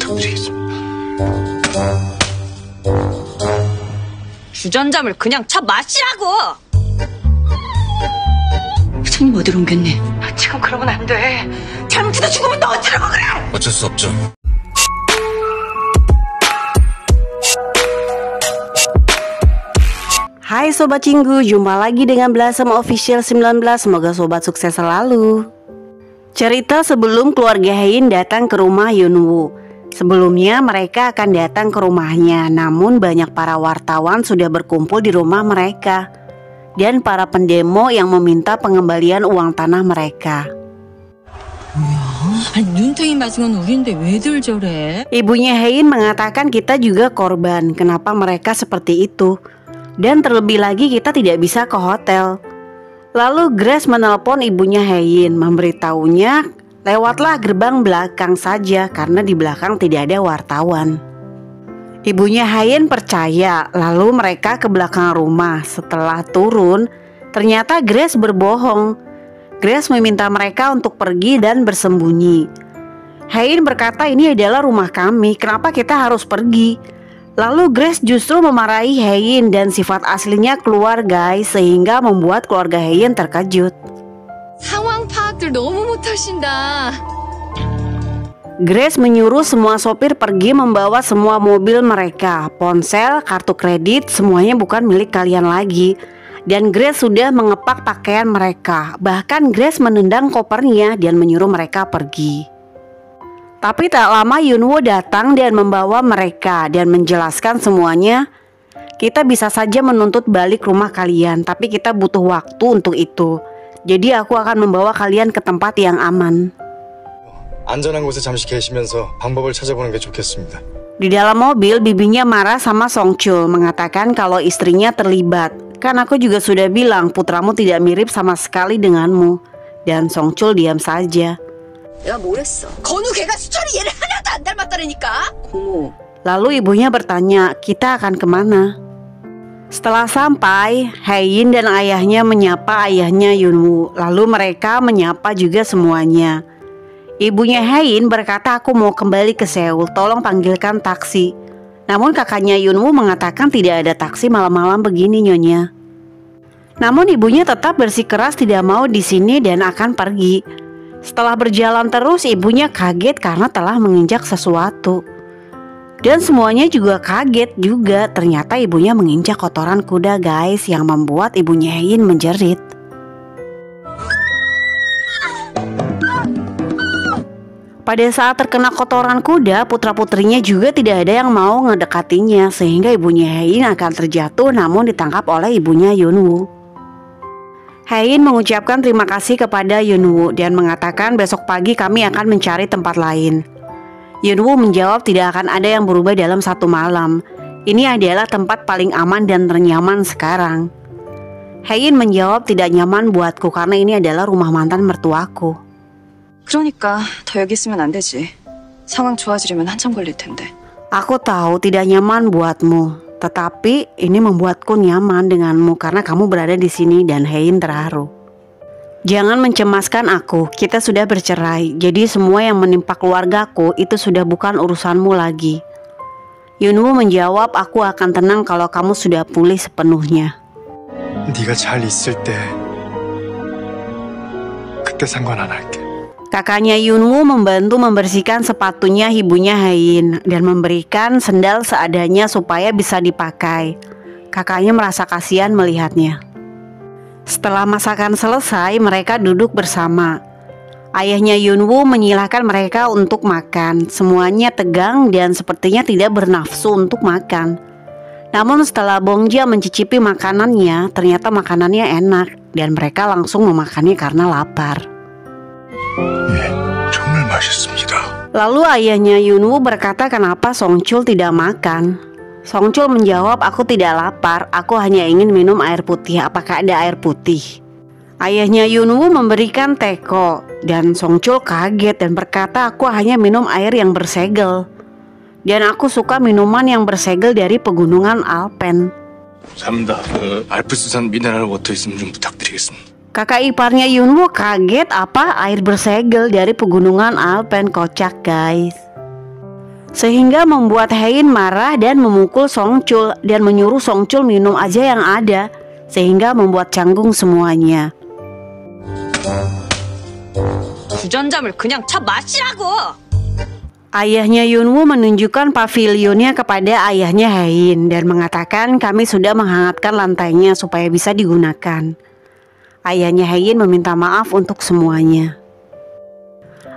부탁드리겠습니다. 주전자물 그냥 차 마시라고! 회장님 어디로 옮겼니? 지금 그러면 안 돼. 잘못해서 죽으면 너 어쩌라고 그래! 어쩔 수 없죠. Hai Sobat Cinggu, jumpa lagi dengan Blossom Official 19. Semoga Sobat sukses selalu. Cerita sebelum keluarga Hein datang ke rumah Yunwoo. Sebelumnya mereka akan datang ke rumahnya, namun banyak para wartawan sudah berkumpul di rumah mereka dan para pendemo yang meminta pengembalian uang tanah mereka. 눈탱이 맞은 건 우리인데 왜들 저래? Ibunya Hein mengatakan kita juga korban, kenapa mereka seperti itu? Dan terlebih lagi kita tidak bisa ke hotel. Lalu Grace menelpon ibunya Hein, memberitahunya lewatlah gerbang belakang saja karena di belakang tidak ada wartawan. Ibunya Hein percaya, lalu mereka ke belakang rumah. Setelah turun, ternyata Grace berbohong. Grace meminta mereka untuk pergi dan bersembunyi. Hein berkata ini adalah rumah kami, kenapa kita harus pergi? Lalu Grace justru memarahi Hein dan sifat aslinya keluar guys, sehingga membuat keluarga Hein terkejut. 상황 파악들 너무 못하신다. Grace menyuruh semua sopir pergi membawa semua mobil mereka, ponsel, kartu kredit, semuanya bukan milik kalian lagi. Dan Grace sudah mengepak pakaian mereka. Bahkan Grace menendang kopernya dan menyuruh mereka pergi. Tapi tak lama Yunwoo datang dan membawa mereka dan menjelaskan semuanya. Kita bisa saja menuntut balik rumah kalian, tapi kita butuh waktu untuk itu. Jadi aku akan membawa kalian ke tempat yang aman. 안전한 곳에 잠시 계시면서 방법을 찾아보는 게 좋겠습니다. Di dalam mobil, bibinya marah sama Songchul, mengatakan kalau istrinya terlibat. Kan aku juga sudah bilang putramu tidak mirip sama sekali denganmu. Dan Songchul diam saja. 내가 뭘 했어? 건우 걔가 수철이 얘를 하나도 안 닮았다니까? 고모. Lalu ibunya bertanya, kita akan kemana? Setelah sampai, Hein dan ayahnya menyapa ayahnya Yunwoo. Lalu mereka menyapa juga semuanya. Ibunya Hein berkata aku mau kembali ke Seoul, tolong panggilkan taksi. Namun kakaknya Yunwoo mengatakan tidak ada taksi malam-malam begini nyonya. Namun ibunya tetap bersikeras tidak mau di sini dan akan pergi. Setelah berjalan terus, ibunya kaget karena telah menginjak sesuatu. Dan semuanya juga kaget juga, ternyata ibunya menginjak kotoran kuda guys, yang membuat ibunya Hein menjerit. Pada saat terkena kotoran kuda, putra-putrinya juga tidak ada yang mau ngedekatinya, sehingga ibunya Hein akan terjatuh namun ditangkap oleh ibunya Yunwoo. Hein mengucapkan terima kasih kepada Yunwoo dan mengatakan besok pagi kami akan mencari tempat lain. Yunwoo menjawab tidak akan ada yang berubah dalam satu malam. Ini adalah tempat paling aman dan ternyaman sekarang. Hein menjawab tidak nyaman buatku karena ini adalah rumah mantan mertuaku. 그러니까 더 여기 있으면 안 되지. 상황 좋아지려면 한참 걸릴 텐데. Aku tahu tidak nyaman buatmu. Tetapi ini membuatku nyaman denganmu karena kamu berada di sini. Dan Hein terharu. Jangan mencemaskan aku, kita sudah bercerai. Jadi semua yang menimpa keluargaku itu sudah bukan urusanmu lagi. Yunwoo menjawab aku akan tenang kalau kamu sudah pulih sepenuhnya. 네가 잘 있을 때 그때 상관 안 할게. Kakaknya Yunwoo membantu membersihkan sepatunya ibunya Hein dan memberikan sendal seadanya supaya bisa dipakai. Kakaknya merasa kasihan melihatnya. Setelah masakan selesai, mereka duduk bersama. Ayahnya Yunwoo menyilahkan mereka untuk makan. Semuanya tegang dan sepertinya tidak bernafsu untuk makan. Namun setelah Bongjia mencicipi makanannya, ternyata makanannya enak dan mereka langsung memakannya karena lapar. 예, 정말 맛있습니다. Lalu ayahnya Yunwoo berkata kenapa Songchul tidak makan. Songchul menjawab aku tidak lapar, aku hanya ingin minum air putih, apakah ada air putih? Ayahnya Yunwoo memberikan teko dan Songchul kaget dan berkata aku hanya minum air yang bersegel. Dan aku suka minuman yang bersegel dari pegunungan Alpen. 감사합니다. 알프스산 미네랄 워터 있으면 좀 부탁드리겠습니다. Kakak iparnya Yunwoo kaget apa air bersegel dari pegunungan Alpen, kocak guys. sehingga membuat Hein marah dan memukul Songchul dan menyuruh Songchul minum aja yang ada, sehingga membuat canggung semuanya. 주전자물 그냥 차 마시라고. Ayahnya Yunwoo menunjukkan pavilionnya kepada ayahnya Hein dan mengatakan kami sudah menghangatkan lantainya supaya bisa digunakan. Ayahnya Hein meminta maaf untuk semuanya.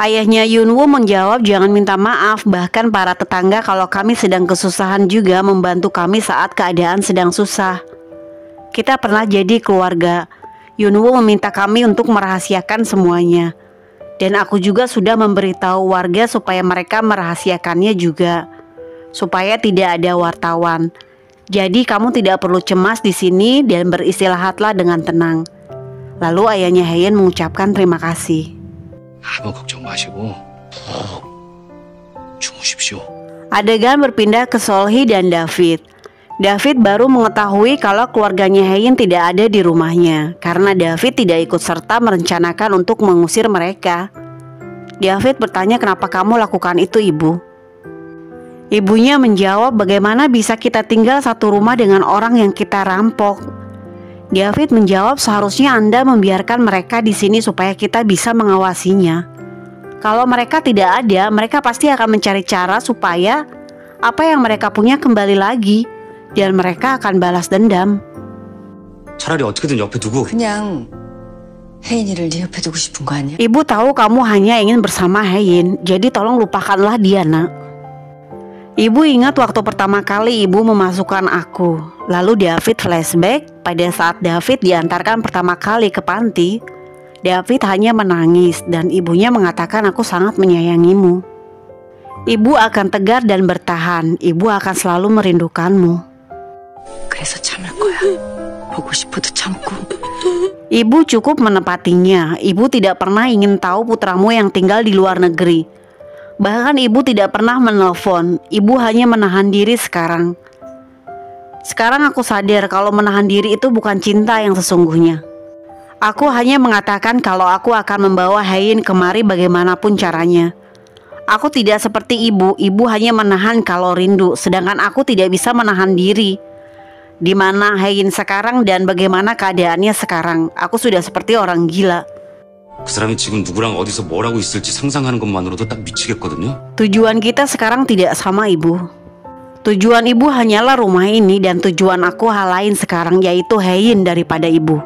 Ayahnya Yunwoo menjawab jangan minta maaf, bahkan para tetangga kalau kami sedang kesusahan juga membantu kami saat keadaan sedang susah. Kita pernah jadi keluarga. Yunwoo meminta kami untuk merahasiakan semuanya. Dan aku juga sudah memberitahu warga supaya mereka merahasiakannya juga, supaya tidak ada wartawan. Jadi kamu tidak perlu cemas di sini dan beristirahatlah dengan tenang. Lalu ayahnya Hein mengucapkan terima kasih. 아무 걱정 마시고 푹 주무십시오. Adegan berpindah ke Solhi dan David. David baru mengetahui kalau keluarganya Hein tidak ada di rumahnya karena David tidak ikut serta merencanakan untuk mengusir mereka. David bertanya kenapa kamu lakukan itu ibu? Ibunya menjawab bagaimana bisa kita tinggal satu rumah dengan orang yang kita rampok. David menjawab seharusnya Anda membiarkan mereka di sini supaya kita bisa mengawasinya. Kalau mereka tidak ada, mereka pasti akan mencari cara supaya apa yang mereka punya kembali lagi dan mereka akan balas dendam. 차라리 어떻게든 옆에 두고 그냥 혜인이를 네 옆에 두고 싶은 거 아니야? Ibu tahu kamu hanya ingin bersama Hein, jadi tolong lupakanlah dia nak. Ibu ingat waktu pertama kali ibu memasukkan aku. Lalu David flashback pada saat David diantarkan pertama kali ke panti. David hanya menangis dan ibunya mengatakan aku sangat menyayangimu. Ibu akan tegar dan bertahan. Ibu akan selalu merindukanmu. 그래서 참을 거야. 보고 싶어도 참고. Ibu cukup menepatinya. Ibu tidak pernah ingin tahu putramu yang tinggal di luar negeri. Bahkan ibu tidak pernah menelpon. Ibu hanya menahan diri sekarang. Sekarang aku sadar kalau menahan diri itu bukan cinta yang sesungguhnya. Aku hanya mengatakan kalau aku akan membawa Hein kemari bagaimanapun caranya. Aku tidak seperti ibu. Ibu hanya menahan kalau rindu, sedangkan aku tidak bisa menahan diri. Di mana Hein sekarang dan bagaimana keadaannya sekarang? Aku sudah seperti orang gila. 그 사람이 지금 누구랑 어디서 뭘 하고 있을지 상상하는 것만으로도 딱 미치겠거든요. Tujuan kita sekarang tidak sama ibu. Tujuan ibu hanyalah rumah ini dan tujuan aku hal lain sekarang yaitu Hein daripada ibu.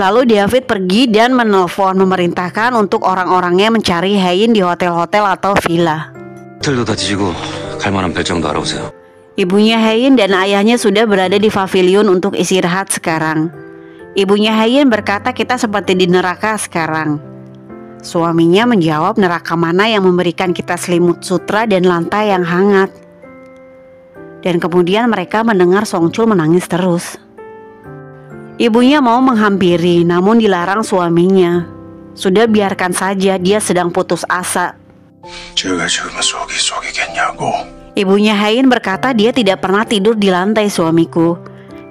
Lalu David pergi dan menelpon memerintahkan untuk orang-orangnya mencari Hein di hotel-hotel atau villa. 호텔도 다 뒤지고 갈 만한 별장도 알아보세요. Ibunya Hein dan ayahnya sudah berada di pavilion untuk istirahat sekarang. Ibunya Hein berkata kita seperti di neraka sekarang. Suaminya menjawab neraka mana yang memberikan kita selimut sutra dan lantai yang hangat. Dan kemudian mereka mendengar Songchul menangis terus. Ibunya mau menghampiri namun dilarang suaminya. Sudah biarkan saja, dia sedang putus asa. 제가 지금 속이 속이겠냐고. Ibunya Hein berkata dia tidak pernah tidur di lantai suamiku.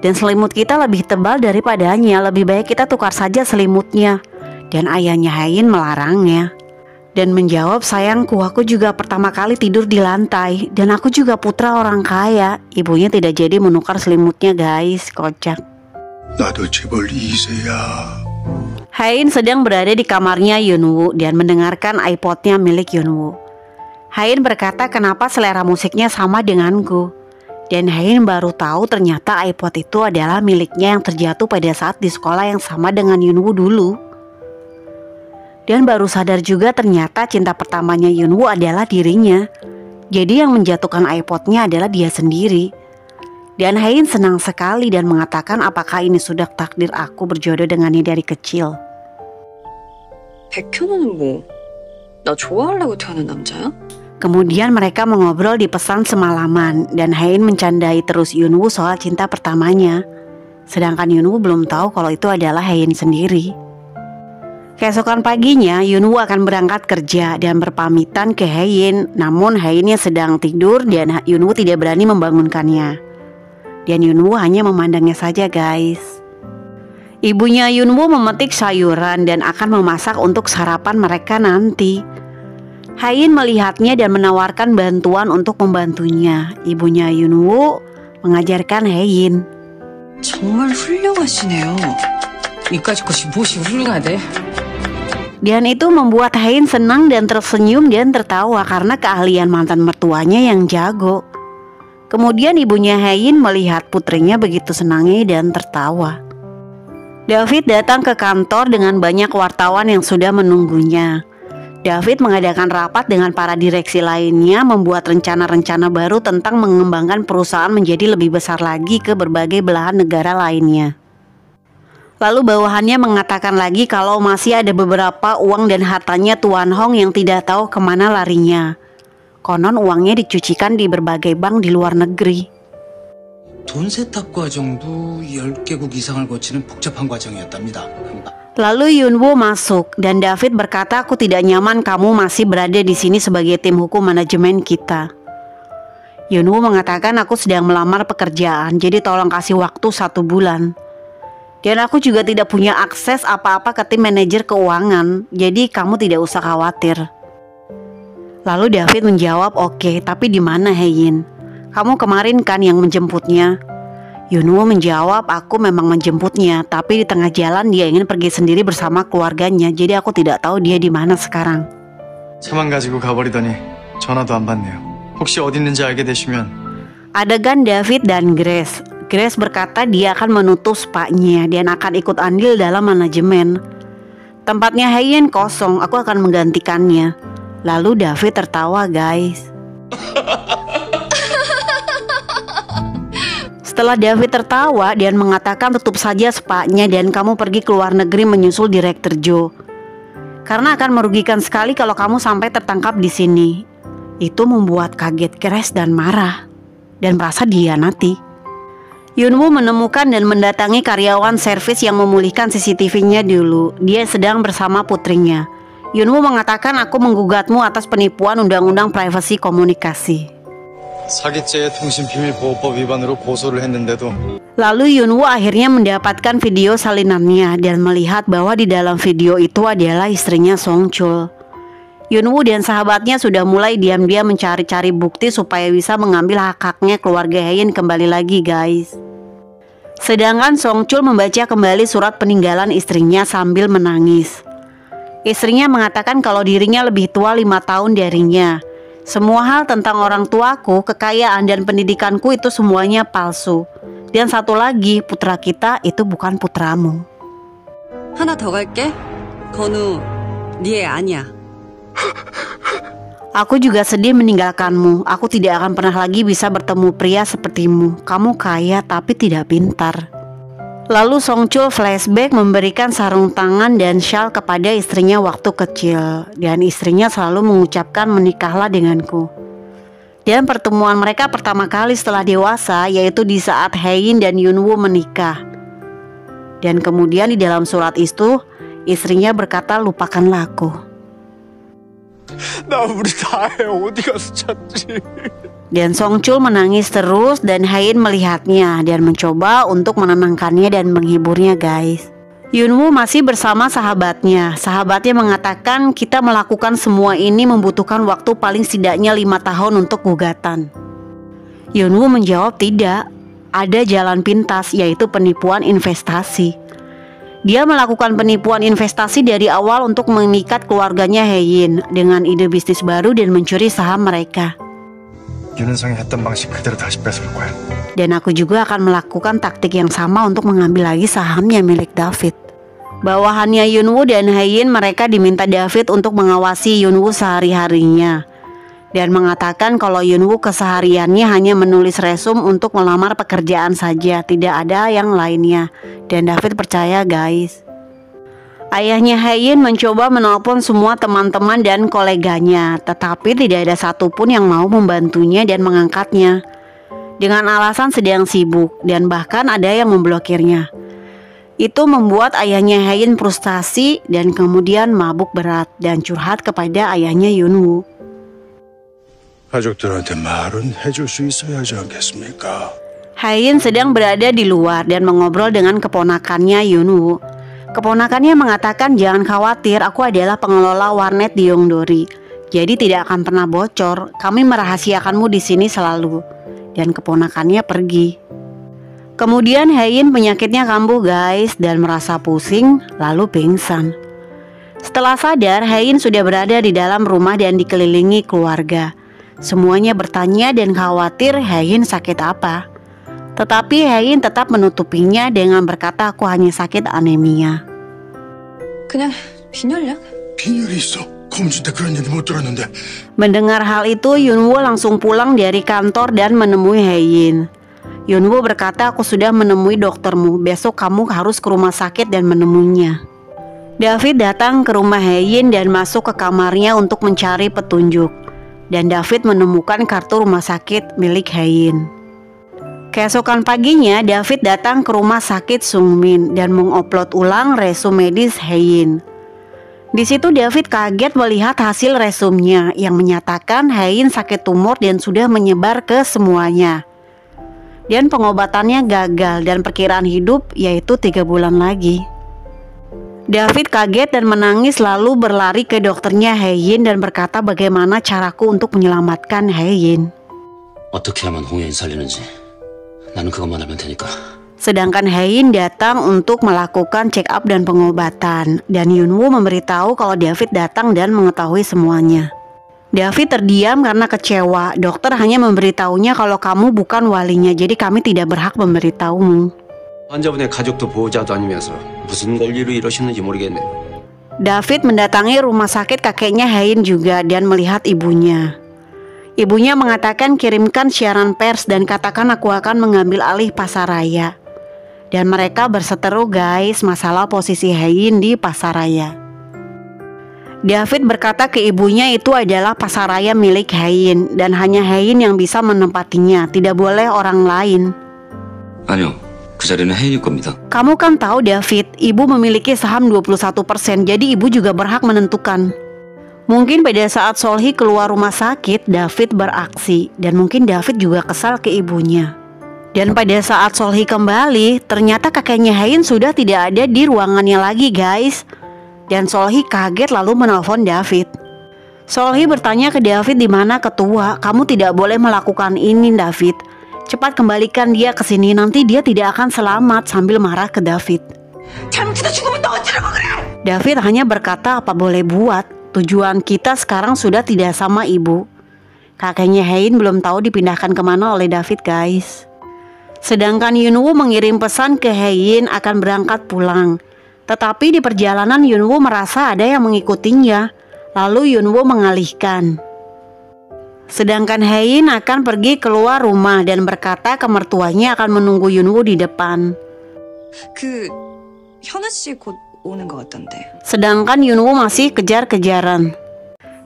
Dan selimut kita lebih tebal daripadanya. Lebih baik kita tukar saja selimutnya. Dan ayahnya Hein melarangnya. Dan menjawab sayangku aku juga pertama kali tidur di lantai. Dan aku juga putra orang kaya. Ibunya tidak jadi menukar selimutnya guys. Kocak. 나도 집을 잊어야. Hein sedang berada di kamarnya Yunwoo dan mendengarkan iPodnya milik Yunwoo. Hein berkata kenapa selera musiknya sama denganku. Dan Hein baru tahu ternyata iPod itu adalah miliknya yang terjatuh pada saat di sekolah yang sama dengan Yunwoo dulu. Dan baru sadar juga ternyata cinta pertamanya Yunwoo adalah dirinya. Jadi yang menjatuhkan iPodnya adalah dia sendiri. Dan Hein senang sekali dan mengatakan apakah ini sudah takdir aku berjodoh dengannya dari kecil. 백현우는 뭐? 나 좋아하려고 태어난 남자야? Kemudian mereka mengobrol di pesan semalaman dan Hein mencandai terus Yunwoo soal cinta pertamanya. Sedangkan Yunwoo belum tahu kalau itu adalah Hein sendiri. Keesokan paginya Yunwoo akan berangkat kerja dan berpamitan ke Hein. Namun Heinnya sedang tidur dan Yunwoo tidak berani membangunkannya. Dan Yunwoo hanya memandangnya saja guys. Ibunya Yunwoo memetik sayuran dan akan memasak untuk sarapan mereka nanti. Hayin melihatnya dan menawarkan bantuan untuk membantunya. Ibunya Yunwoo mengajarkan Hayin. 정말 훌륭하시네요. 이까짓 것이 무엇이 훌륭하대? Dan itu membuat Hayin senang dan tersenyum dan tertawa karena keahlian mantan mertuanya yang jago. Kemudian ibunya Hayin melihat putrinya begitu senangnya dan tertawa. David datang ke kantor dengan banyak wartawan yang sudah menunggunya. David mengadakan rapat dengan para direksi lainnya, membuat rencana-rencana baru tentang mengembangkan perusahaan menjadi lebih besar lagi ke berbagai belahan negara lainnya. Lalu bawahannya mengatakan lagi kalau masih ada beberapa uang dan hartanya Tuan Hong yang tidak tahu kemana larinya. Konon uangnya dicucikan di berbagai bank di luar negeri. 돈 세탁 과정도 10개국 이상을 거치는 복잡한 과정이었답니다. Lalu Yunwoo masuk dan David berkata, aku tidak nyaman kamu masih berada di sini sebagai tim hukum manajemen kita. Yunwoo mengatakan aku sedang melamar pekerjaan, jadi tolong kasih waktu 1 bulan. Dan aku juga tidak punya akses apa-apa ke tim manajer keuangan, jadi kamu tidak usah khawatir. Lalu David menjawab, oke, tapi di mana Hayin? Kamu kemarin kan yang menjemputnya? Yunwoo menjawab, aku memang menjemputnya, tapi di tengah jalan dia ingin pergi sendiri bersama keluarganya, jadi aku tidak tahu dia di mana sekarang. 차만 가지고 가버리더니 전화도 안 받네요. 혹시 어디 있는지 알게 되시면. Adegan David dan Grace. Grace berkata dia akan menutup spanya dan akan ikut andil dalam manajemen. Tempatnya Hayin kosong, aku akan menggantikannya. Lalu David tertawa, guys. Setelah David tertawa dan mengatakan tutup saja spanya dan kamu pergi ke luar negeri menyusul Direktur Joe. Karena akan merugikan sekali kalau kamu sampai tertangkap di sini. Itu membuat kaget Grace dan marah dan merasa dihianati. Yunwoo menemukan dan mendatangi karyawan servis yang memulihkan CCTV-nya dulu. Dia sedang bersama putrinya. Yunwoo mengatakan aku menggugatmu atas penipuan undang-undang privasi komunikasi. 사기죄의 통신비밀보호법 위반으로 고소를 했는데도. Lalu Yunwoo akhirnya mendapatkan video salinannya dan melihat bahwa di dalam video itu adalah istrinya Song Chul. Yunwoo dan sahabatnya sudah mulai diam-diam mencari-cari bukti supaya bisa mengambil hak-haknya keluarga Hayin kembali lagi, guys. Sedangkan Song Chul membaca kembali surat peninggalan istrinya sambil menangis. Istrinya mengatakan kalau dirinya lebih tua 5 tahun darinya. Semua hal tentang orang tuaku, kekayaan dan pendidikanku itu semuanya palsu. Dan satu lagi, putra kita itu bukan putramu. 하나 더 갈게. 건우, 네 애 아니야. Aku juga sedih meninggalkanmu. Aku tidak akan pernah lagi bisa bertemu pria sepertimu. Kamu kaya tapi tidak pintar. Lalu Song Chul flashback memberikan sarung tangan dan syal kepada istrinya waktu kecil. Dan istrinya selalu mengucapkan menikahlah denganku. Dan pertemuan mereka pertama kali setelah dewasa yaitu di saat Hayin dan Yunwoo menikah. Dan kemudian di dalam surat itu istrinya berkata lupakanlah aku. 나 우리 다혜 어디 가서 찾지? Dan Song Chul menangis terus dan Hayin melihatnya dan mencoba untuk menenangkannya dan menghiburnya, guys. Yunwoo masih bersama sahabatnya. Sahabatnya mengatakan kita melakukan semua ini membutuhkan waktu paling setidaknya 5 tahun untuk gugatan. Yunwoo menjawab tidak. Ada jalan pintas yaitu penipuan investasi. Dia melakukan penipuan investasi dari awal untuk mengikat keluarganya Hayin dengan ide bisnis baru dan mencuri saham mereka. 윤은성이 했던 방식 그대로 다시 뺏을 거야. Dan aku juga akan melakukan taktik yang sama untuk mengambil lagi sahamnya milik David. Bawahannya Yunwoo dan Hayin mereka diminta David untuk mengawasi Yunwoo sehari-harinya. Dan mengatakan kalau Yunwoo kesehariannya hanya menulis resume untuk melamar pekerjaan saja, tidak ada yang lainnya. Dan David percaya, guys. Ayahnya Hayin mencoba menelpon semua teman-teman dan koleganya, tetapi tidak ada satupun yang mau membantunya dan mengangkatnya. Dengan alasan sedang sibuk dan bahkan ada yang memblokirnya. Itu membuat ayahnya Hayin frustasi dan kemudian mabuk berat dan curhat kepada ayahnya Yunwoo. 가족들한테 말은 해줄 수 있어야 하지 않겠습니까? Hayin sedang berada di luar dan mengobrol dengan keponakannya Yunwoo. Keponakannya mengatakan jangan khawatir, aku adalah pengelola warnet di Yongdori. Jadi tidak akan pernah bocor. Kami merahasiakanmu di sini selalu. Dan keponakannya pergi. Kemudian Hein penyakitnya kambuh guys dan merasa pusing lalu pingsan. Setelah sadar, Hein sudah berada di dalam rumah dan dikelilingi keluarga. Semuanya bertanya dan khawatir Hein sakit apa. Tetapi Hein tetap menutupinya dengan berkata aku hanya sakit anemia. 그냥 빈혈약? 빈혈이 있어. 검진 때 그런 얘기 못 들었는데. Mendengar hal itu, Yunwoo langsung pulang dari kantor dan menemui Hein. Yunwoo berkata, aku sudah menemui doktermu. Besok kamu harus ke rumah sakit dan menemuinya. David datang ke rumah Hein dan masuk ke kamarnya untuk mencari petunjuk. Dan David menemukan kartu rumah sakit milik Hein. Keesokan paginya, David datang ke rumah sakit Sungmin dan mengupload ulang resume medis Hein. Di situ David kaget melihat hasil resumnya yang menyatakan Hein sakit tumor dan sudah menyebar ke semuanya. Dan pengobatannya gagal dan perkiraan hidup yaitu 3 bulan lagi. David kaget dan menangis lalu berlari ke dokternya Hein dan berkata bagaimana caraku untuk menyelamatkan Hein. 어떻게 하면 홍현이 살리는지 나는 그것만 알면 되니까. Sedangkan Hein datang untuk melakukan check up dan pengobatan. Dan Yunwoo memberitahu kalau David datang dan mengetahui semuanya. David terdiam karena kecewa. Dokter hanya memberitahunya kalau kamu bukan walinya, jadi kami tidak berhak memberitahumu. 환자분의 가족도 보호자도 아니면서 무슨 권리로 이러시는지 모르겠네요. David mendatangi rumah sakit kakeknya Hein juga dan melihat ibunya. Ibunya mengatakan kirimkan siaran pers dan katakan aku akan mengambil alih pasaraya. Dan mereka berseteru guys masalah posisi Hein di pasaraya. David berkata ke ibunya itu adalah pasaraya milik Hein dan hanya Hein yang bisa menempatinya, tidak boleh orang lain. 아니요, 그 자리는 혜인이 겁니다. Kamu kan tahu David, ibu memiliki saham 21%, jadi ibu juga berhak menentukan. Mungkin pada saat Solhi keluar rumah sakit, David beraksi dan mungkin David juga kesal ke ibunya. Dan pada saat Solhi kembali, ternyata kakeknya Hein sudah tidak ada di ruangannya lagi guys. Dan Solhi kaget lalu menelpon David. Solhi bertanya ke David di mana ketua, kamu tidak boleh melakukan ini David. Cepat kembalikan dia ke sini, nanti dia tidak akan selamat, sambil marah ke David. David hanya berkata apa boleh buat, tujuan kita sekarang sudah tidak sama ibu. Kakeknya Hein belum tahu dipindahkan kemana oleh David guys. Sedangkan Yunwoo mengirim pesan ke Hein akan berangkat pulang. Tetapi di perjalanan Yunwoo merasa ada yang mengikutinya. Lalu Yunwoo mengalihkan. Sedangkan Hein akan pergi keluar rumah dan berkata ke mertuanya akan menunggu Yunwoo di depan. 현아 씨 곧 오는 것 같던데. Sedangkan Yunwoo masih kejar-kejaran.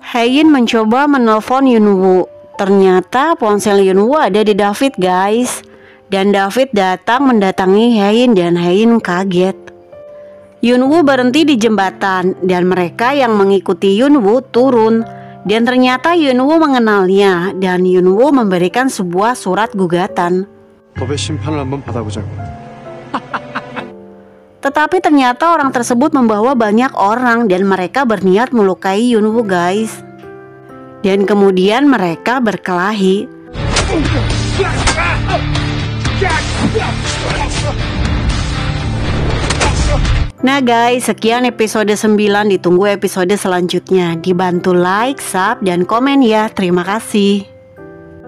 Hein mencoba menelpon Yunwoo. Ternyata ponsel Yunwoo ada di David guys. Dan David datang mendatangi Hein dan Hein kaget. Yunwoo berhenti di jembatan dan mereka yang mengikuti Yunwoo turun. Dan ternyata Yunwoo mengenalnya dan Yunwoo memberikan sebuah surat gugatan. 법의 심판을 한번 받아보자고. Tetapi ternyata orang tersebut membawa banyak orang dan mereka berniat melukai Yunwoo guys. Dan kemudian mereka berkelahi. Nah guys, sekian episode 9, ditunggu episode selanjutnya. Dibantu like, sub, dan komen ya. Terima kasih.